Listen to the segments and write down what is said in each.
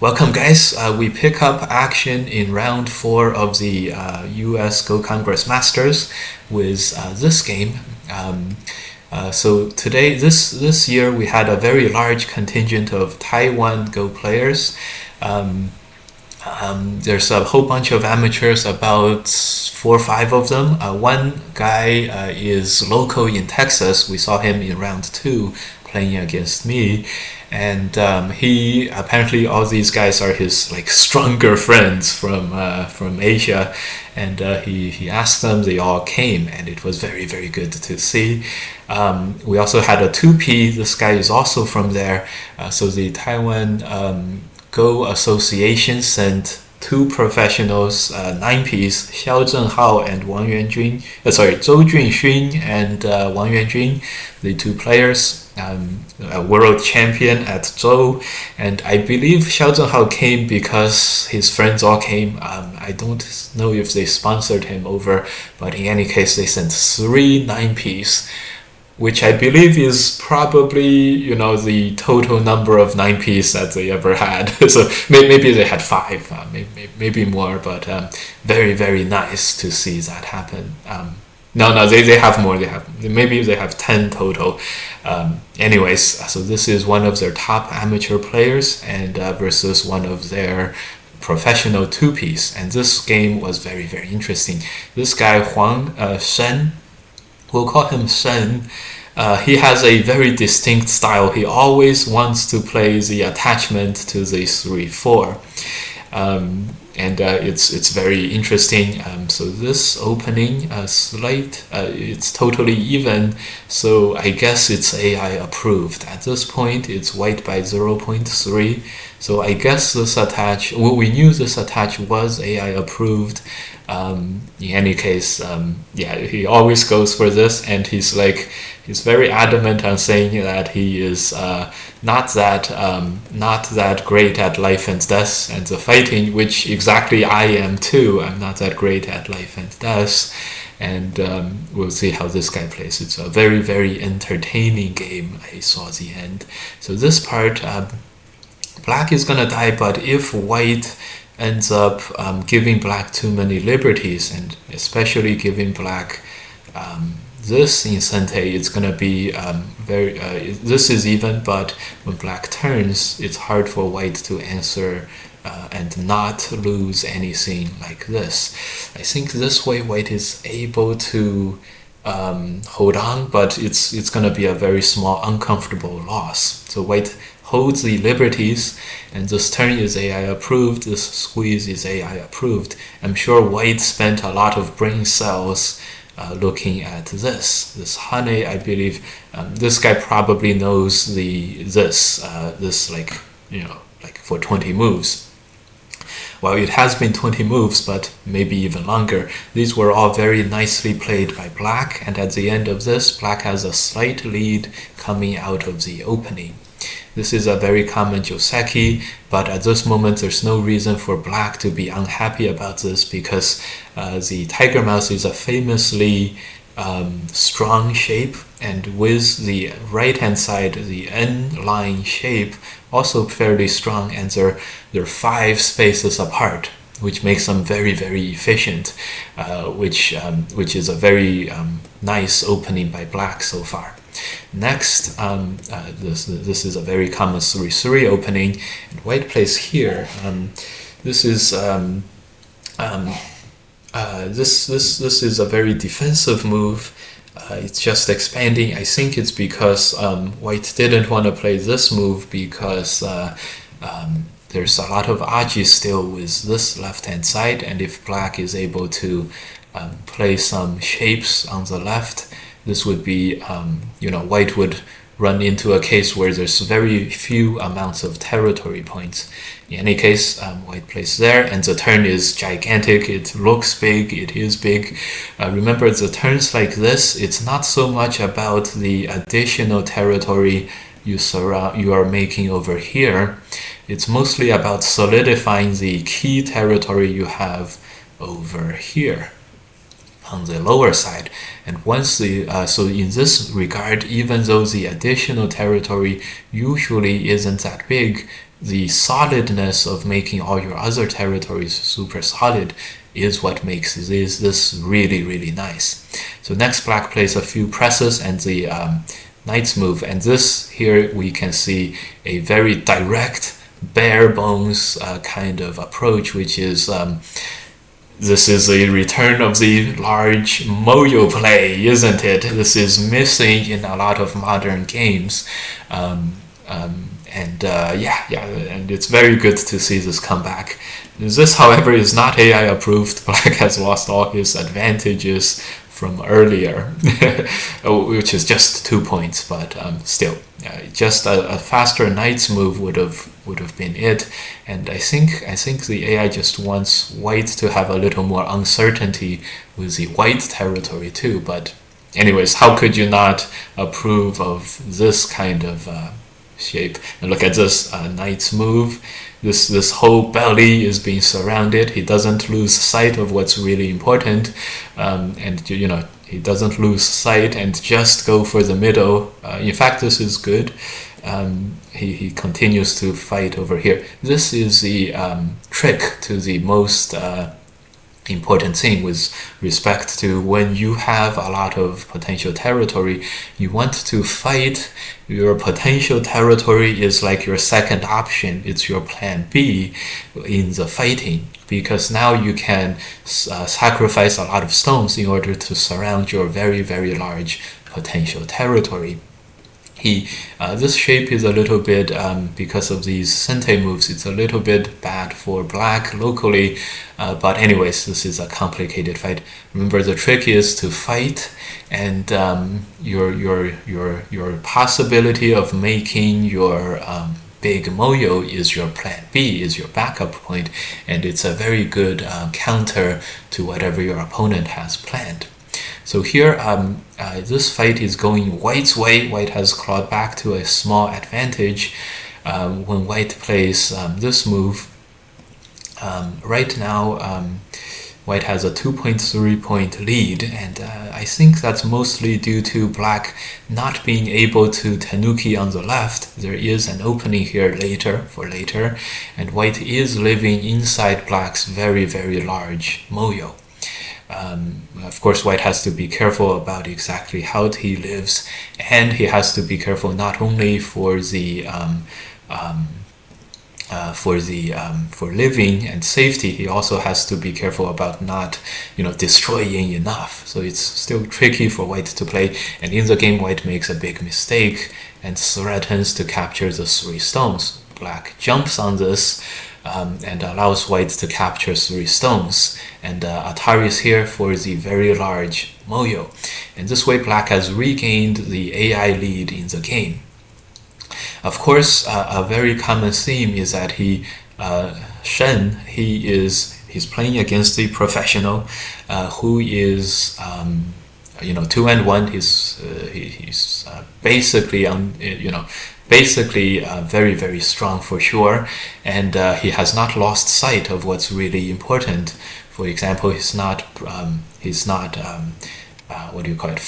Welcome, guys. We pick up action in round 4 of the US Go Congress Masters with this game. So today, this year, we had a very large contingent of Taiwan Go players. There's a whole bunch of amateurs, about 4 or 5 of them. One guy is local in Texas. We saw him in round 2 playing against me, and he apparently all these guys are his like stronger friends from Asia, and he asked them, they all came, and it was very very good to see. We also had a 2P. This guy is also from there, so the Taiwan Go Association sent 2 professionals, 9Ps, Xiao Zhenghao and Wang Yuanjun. Zhou Junxun and Wang Yuanjun, the 2 players, a world champion at Zhou. And I believe Xiao Zhenghao came because his friends all came. I don't know if they sponsored him over, but in any case, they sent 3 9Ps, which I believe is probably, the total number of 9Ps that they ever had. So maybe they had 5, maybe more, but very, very nice to see that happen. No, they have more. Maybe they have 10 total. Anyways, so this is one of their top amateur players and versus one of their professional 2Ps. And this game was very, very interesting. This guy, Huang Shen, we'll call him Shen. He has a very distinct style. He always wants to play the attachment to the 3-4. And it's very interesting. So this opening slate, it's totally even. So I guess it's AI approved. At this point, it's white by 0.3. So I guess this attach, we knew this attach was AI approved. In any case, he always goes for this, and he's very adamant on saying that he is not that great at life and death and the fighting, which exactly I am too. I'm not that great at life and death, and we'll see how this guy plays. It's a very, very entertaining game. I saw the end. So this part, black is gonna die, but if white ends up giving black too many liberties, and especially giving black this in Sente, it's going to be this is even, but when black turns, it's hard for white to answer and not lose anything like this. I think this way white is able to hold on, but it's going to be a very small uncomfortable loss. So white holds the liberties, and this turn is AI approved, this squeeze is AI approved. I'm sure white spent a lot of brain cells looking at this honey. I believe this guy probably knows this like for 20 moves. Well, it has been 20 moves, but maybe even longer. These were all very nicely played by black, and at the end of this, black has a slight lead coming out of the opening. This is a very common Joseki, but at this moment there's no reason for black to be unhappy about this, because the tiger mouse is a famously strong shape, and with the right hand side, the N line shape, also fairly strong, and they're 5 spaces apart, which makes them very, very efficient, which is a very nice opening by black so far. Next, this is a very common 3-3 opening, and white plays here. This is this is a very defensive move. It's just expanding. I think it's because white didn't want to play this move because there's a lot of aji still with this left hand side, and if black is able to play some shapes on the left, this would be, white would run into a case where there's very few amounts of territory points. In any case, white plays there, and the turn is gigantic. It looks big, it is big. Remember, the turns like this, it's not so much about the additional territory you are making over here. It's mostly about solidifying the key territory you have over here on the lower side. And once so in this regard, even though the additional territory usually isn't that big, the solidness of making all your other territories super solid is what makes this really, really nice. So next, black plays a few presses and the knight's move, and this here we can see a very direct, bare bones kind of approach, which is this is a return of the large moyo play, isn't it? This is missing in a lot of modern games. And it's very good to see this come back. This, however, is not AI approved. Black has lost all his advantages from earlier, which is just 2 points, but still, just a faster knight's move would have been it. And I think the AI just wants white to have a little more uncertainty with the white territory too. But anyways, how could you not approve of this kind of shape? And look at this knight's move. This whole belly is being surrounded. He doesn't lose sight of what's really important, and he doesn't lose sight and just go for the middle. In fact, this is good. He continues to fight over here. This is the trick to the most important thing with respect to when you have a lot of potential territory. You want to fight. Your potential territory is like your second option. It's your plan B in the fighting, because now you can sacrifice a lot of stones in order to surround your very, very large potential territory. This shape is a little bit, because of these sente moves, it's a little bit bad for black locally, but anyways, this is a complicated fight. Remember, the trick is to fight, and your possibility of making your big moyo is your plan B, is your backup point, and it's a very good counter to whatever your opponent has planned. So here, this fight is going white's way. White has clawed back to a small advantage. When white plays this move, right now, white has a 2.3 point lead, and I think that's mostly due to black not being able to tenuki on the left. There is an opening here later, and white is living inside black's very, very large moyo. Of course, white has to be careful about exactly how he lives, and he has to be careful not only for the for living and safety. He also has to be careful about not destroying enough. So it's still tricky for white to play, and in the game white makes a big mistake and threatens to capture the 3 stones. Black jumps on this and allows white to capture 3 stones, and Atari is here for the very large moyo, and this way black has regained the AI lead in the game. Of course, a very common theme is that he's playing against the professional who is 2-1. He's basically very, very strong for sure, and he has not lost sight of what's really important. For example, he's not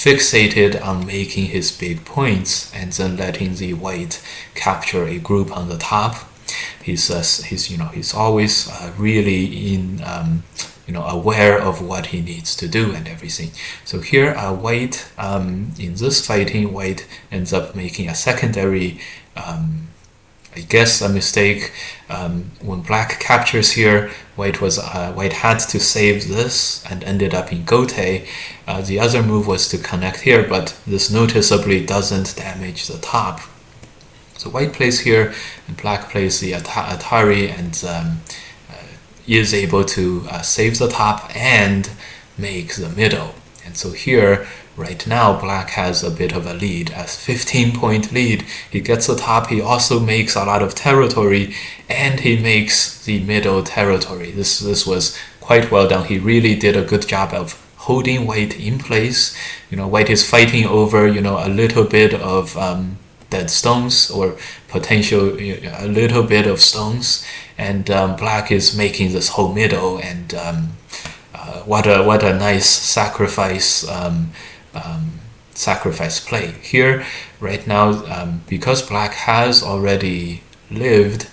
fixated on making his big points and then letting the white capture a group on the top. He's always really in aware of what he needs to do and everything. So here, white in this fighting, white ends up making a secondary, I guess, a mistake. When black captures here, white had to save this and ended up in gote. The other move was to connect here, but this noticeably doesn't damage the top. So white plays here, and black plays the Atari, and is able to save the top and make the middle. And so here, right now, black has a bit of a lead, a 15-point lead. He gets the top, he also makes a lot of territory, and he makes the middle territory. This was quite well done. He really did a good job of holding white in place. White is fighting over, a little bit of dead stones, or potential, a little bit of stones, and black is making this whole middle, and what a nice sacrifice play here right now. Because black has already lived,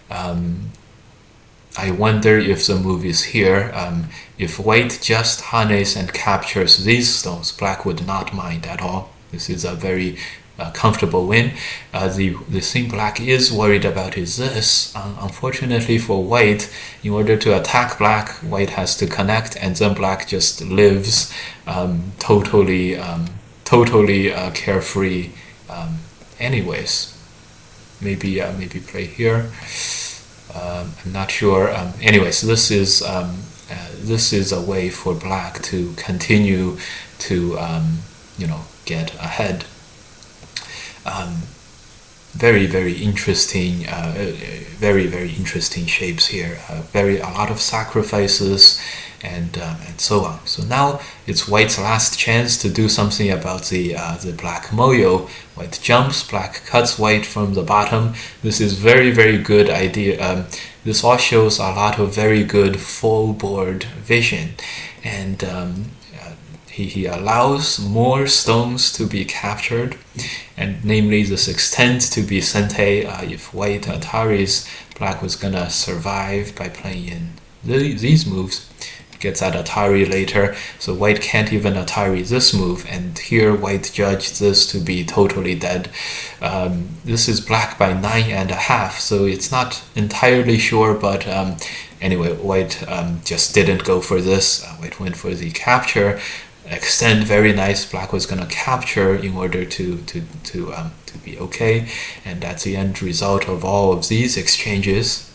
I wonder if the move is here. If white just harness and captures these stones, black would not mind at all. This is a very comfortable win. The thing black is worried about is this. Unfortunately for white, in order to attack black, white has to connect, and then black just lives totally carefree. Anyways, maybe play here. I'm not sure. Anyways, this is a way for black to continue to get ahead. Very interesting, very interesting shapes here. A lot of sacrifices and so on. So now it's white's last chance to do something about the black moyo. White jumps, black cuts white from the bottom. This is very good idea. This all shows a lot of very good full board vision, and he allows more stones to be captured, and namely this extends to be sente. If white Ataris, black was gonna survive by playing in these moves. Gets at Atari later, so white can't even Atari this move, and here white judged this to be totally dead. This is black by 9.5, so it's not entirely sure, but anyway, white just didn't go for this. White went for the capture. Extend, very nice. Black was gonna capture in order to be okay, and that's the end result of all of these exchanges.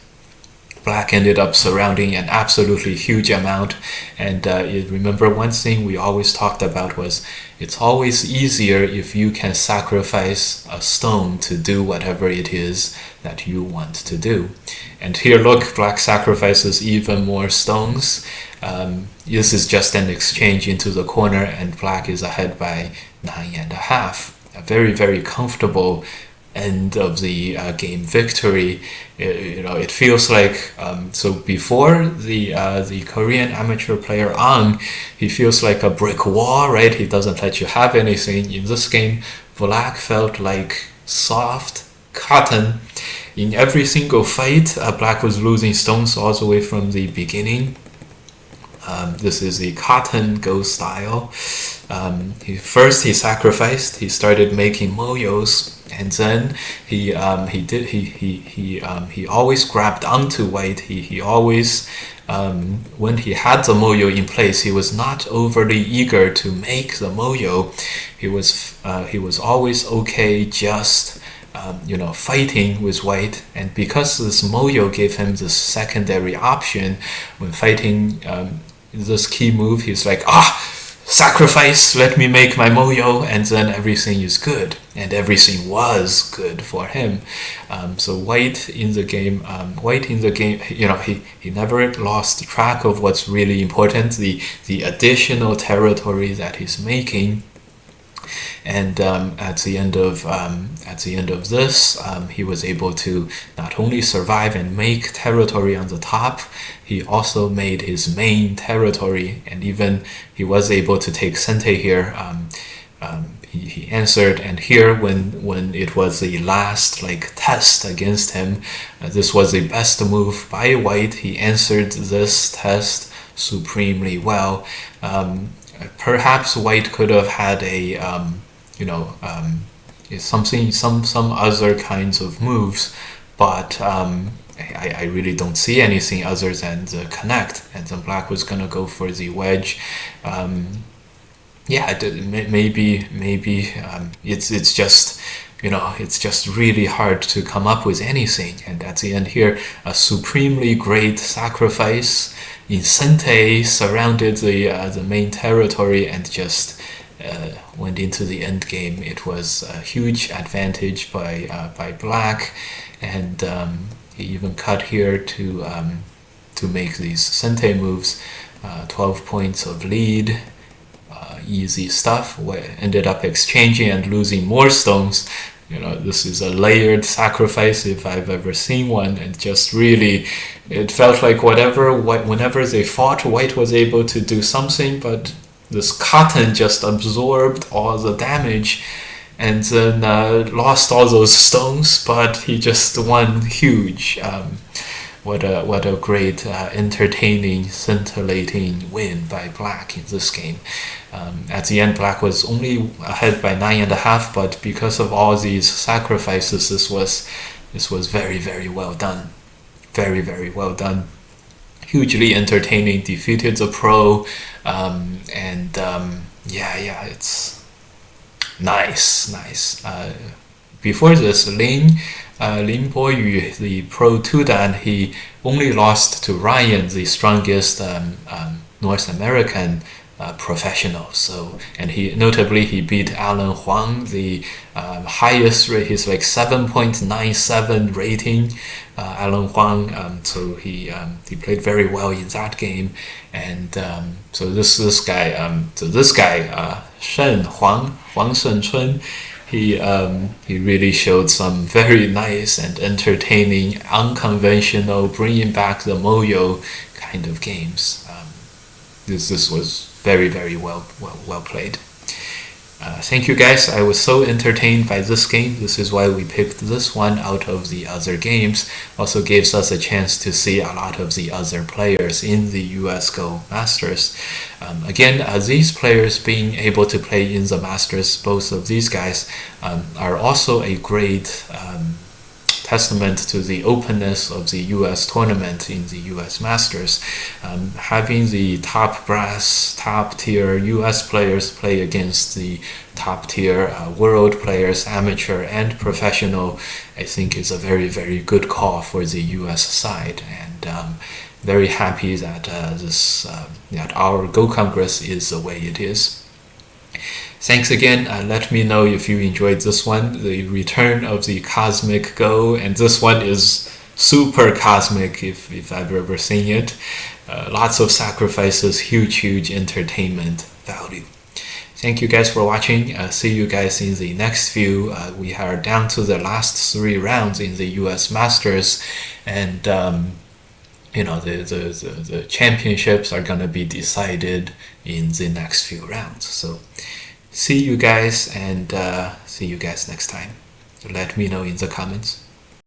Black ended up surrounding an absolutely huge amount, and remember one thing we always talked about was it's always easier if you can sacrifice a stone to do whatever it is that you want to do. And here look, black sacrifices even more stones. This is just an exchange into the corner, and black is ahead by 9.5. A very comfortable end of the game victory. It feels like so before the Korean amateur player Ang, he feels like a brick wall, right? He doesn't let you have anything. In this game, black felt like soft cotton. In every single fight, black was losing stones all the way from the beginning. This is the cotton go style. First he sacrificed. He started making moyos, and then he always grabbed onto white. He always when he had the moyo in place, he was not overly eager to make the moyo. He was always okay just fighting with white, and because this moyo gave him the secondary option when fighting this key move, he's like, sacrifice, let me make my moyo, and then everything is good, and everything was good for him. So white in the game, he never lost track of what's really important, the additional territory that he's making. And at the end of this, he was able to not only survive and make territory on the top, he also made his main territory, and even he was able to take sente here. He answered, and here when it was the last test against him, this was the best move by white. He answered this test supremely well. Perhaps white could have had a some other kinds of moves, but I really don't see anything other than the connect, and then black was gonna go for the wedge. Maybe it's just it's just really hard to come up with anything, and at the end here, a supremely great sacrifice in sente surrounded the main territory and just went into the end game. It was a huge advantage by black, and he even cut here to make these sente moves. 12 points of lead, easy stuff. Ended up exchanging and losing more stones. This is a layered sacrifice if I've ever seen one, and just really, it felt like whenever they fought, white was able to do something, but this cotton just absorbed all the damage, and then lost all those stones, but he just won huge. What a great, entertaining, scintillating win by Black in this game. At the end, Black was only ahead by 9.5, but because of all these sacrifices, this was very, very well done. Very, very well done. Hugely entertaining. Defeated the pro, and yeah, it's nice. Before this, Lin Boyu, the Pro 2 Dan, he only lost to Ryan, the strongest North American professional. So, and he beat Alan Huang, the highest rate. He's like 7.97 rating. Alan Huang. So he played very well in that game, and so this guy, Huang Shen Chun. He really showed some very nice and entertaining, unconventional, bringing back the Moyo kind of games. This was very, very well played. Thank you guys. I was so entertained by this game. This is why we picked this one out of the other games. Also gives us a chance to see a lot of the other players in the US Go Masters. Again, these players being able to play in the Masters, both of these guys are also a great testament to the openness of the US tournament in the US Masters. Having the top brass, top tier US players play against the top tier world players, amateur and professional, I think is a very, very good call for the US side. And very happy that that our Go Congress is the way it is. Thanks again. Let me know if you enjoyed this one, the return of the Cosmic Go, and this one is super cosmic if I've ever seen it. Lots of sacrifices, huge entertainment value. Thank you guys for watching. See you guys in the next view. We are down to the last 3 rounds in the US Masters, and the championships are gonna be decided in the next few rounds. So see you guys, and see you guys next time. Let me know in the comments.